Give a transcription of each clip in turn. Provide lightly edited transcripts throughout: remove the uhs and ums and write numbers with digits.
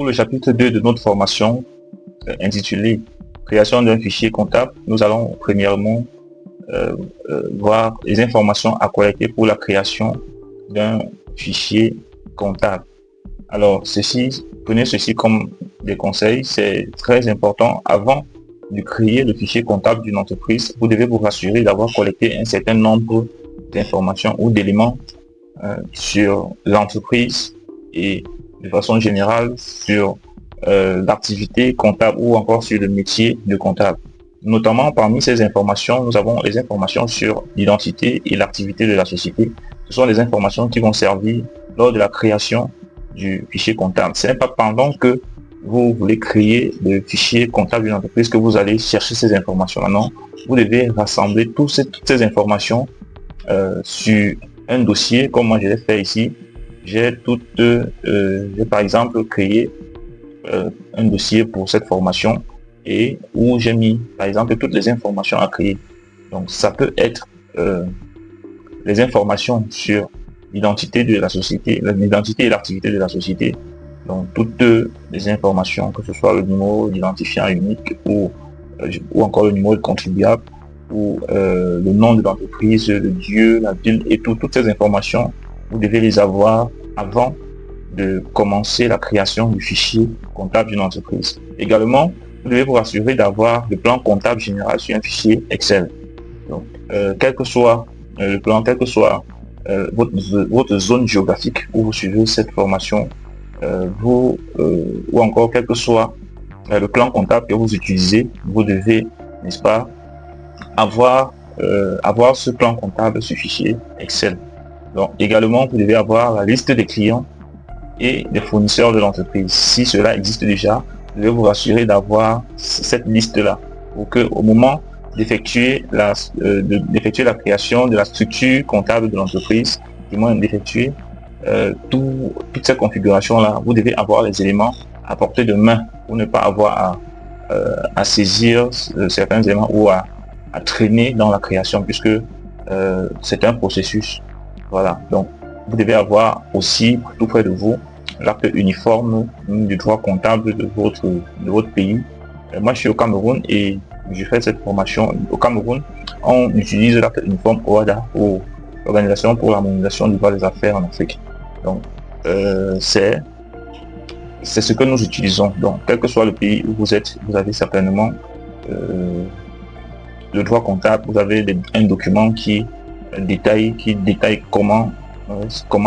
pour le chapitre 2 de notre formation intitulé Création d'un fichier comptable, nous allons premièrement voir les informations à collecter pour la création d'un fichier comptable. Alors, prenez ceci comme des conseils, c'est très important. Avant de créer le fichier comptable d'une entreprise, vous devez vous rassurer d'avoir collecté un certain nombre d'informations ou d'éléments sur l'entreprise et de façon générale sur l'activité comptable ou encore sur le métier de comptable. Notamment parmi ces informations, nous avons les informations sur l'identité et l'activité de la société. Ce sont les informations qui vont servir lors de la création du fichier comptable. Ce n'est pas pendant que vous voulez créer le fichier comptable d'une entreprise que vous allez chercher ces informations. Non, vous devez rassembler toutes ces informations sur un dossier, comme moi je l'ai fait ici. J'ai par exemple créé un dossier pour cette formation et où j'ai mis par exemple toutes les informations à créer. Donc ça peut être les informations sur l'identité de la société, l'identité et l'activité de la société. Donc toutes les informations, que ce soit le numéro d'identifiant unique ou encore le numéro de contribuable ou le nom de l'entreprise, le lieu, la ville et toutes ces informations, vous devez les avoir avant de commencer la création du fichier comptable d'une entreprise. Également, vous devez vous rassurer d'avoir le plan comptable général sur un fichier Excel. Donc, quel que soit le plan, quel que soit votre zone géographique où vous suivez cette formation, ou encore quel que soit le plan comptable que vous utilisez, vous devez, n'est-ce pas, avoir ce plan comptable sur fichier Excel. Donc, également, vous devez avoir la liste des clients et des fournisseurs de l'entreprise. Si cela existe déjà, vous devez vous rassurer d'avoir cette liste-là pour que au moment d'effectuer la création de la structure comptable de l'entreprise, du moins d'effectuer toutes ces configurations-là, vous devez avoir les éléments à portée de main pour ne pas avoir à saisir certains éléments ou à traîner dans la création, puisque c'est un processus. Voilà, donc vous devez avoir aussi tout près de vous l'acte uniforme du droit comptable de votre pays. Moi, je suis au Cameroun et je fais cette formation. Au Cameroun, on utilise l'acte uniforme OHADA, ou Organisation pour l'harmonisation du droit des affaires en Afrique. Donc, c'est ce que nous utilisons. Donc, quel que soit le pays où vous êtes, vous avez certainement le droit comptable. Vous avez un document qui détaille comment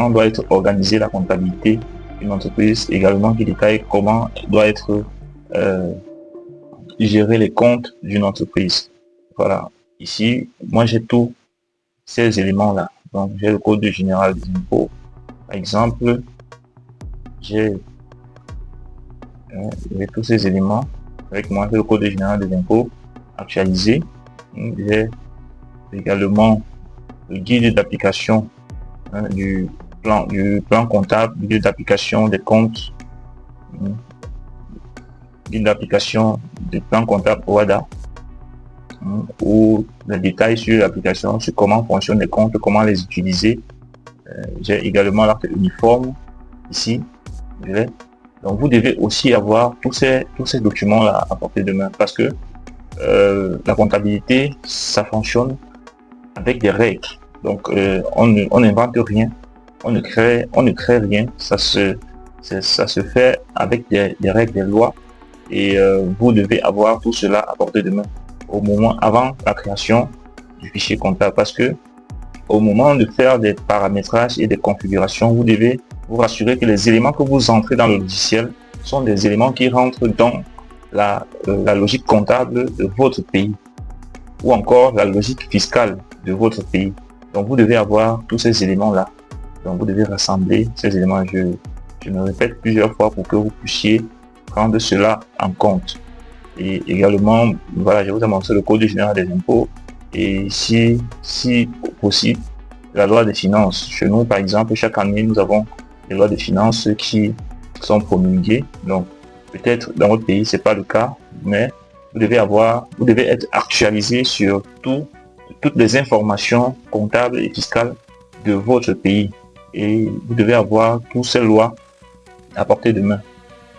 doit être organisée la comptabilité d'une entreprise, également qui détaille comment doit être gérer les comptes d'une entreprise. Voilà. Ici, moi j'ai tous ces éléments-là. Donc j'ai le code général des impôts. Par exemple, j'ai tous ces éléments avec moi. J'ai le code général des impôts actualisé. J'ai également le guide d'application du plan comptable, guide d'application des comptes, guide d'application du plan comptable OHADA, ou les détails sur l'application, sur comment fonctionnent les comptes, comment les utiliser. J'ai également l'acte uniforme ici. Donc vous devez aussi avoir tous ces documents là à portée de main, parce que la comptabilité, ça fonctionne avec des règles. Donc on n'invente rien, on ne crée rien, ça se fait avec des règles, des lois, et vous devez avoir tout cela à portée de main avant la création du fichier comptable, parce que au moment de faire des paramétrages et des configurations, vous devez vous rassurer que les éléments que vous entrez dans le logiciel sont des éléments qui rentrent dans la logique comptable de votre pays, ou encore la logique fiscale de votre pays. Donc vous devez avoir tous ces éléments-là. Donc vous devez rassembler ces éléments. Je me répète plusieurs fois pour que vous puissiez prendre cela en compte. Et également, voilà, je vous ai montré le code général des impôts. Et si possible, la loi des finances. Chez nous, par exemple, chaque année, nous avons des lois de finances qui sont promulguées. Donc, peut-être dans votre pays, c'est pas le cas, mais vous devez être actualisé sur toutes les informations comptables et fiscales de votre pays. Et vous devez avoir toutes ces lois à portée de main.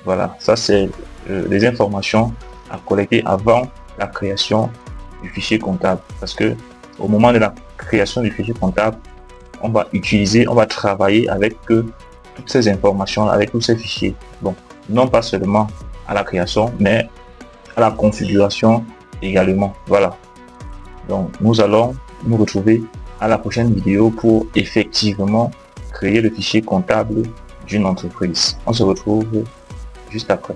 Voilà, ça c'est les informations à collecter avant la création du fichier comptable. Parce que au moment de la création du fichier comptable, on va travailler avec toutes ces informations, avec tous ces fichiers. Donc, non pas seulement à la création, mais à la configuration également. Voilà. Donc, nous allons nous retrouver à la prochaine vidéo pour effectivement créer le fichier comptable d'une entreprise. On se retrouve juste après.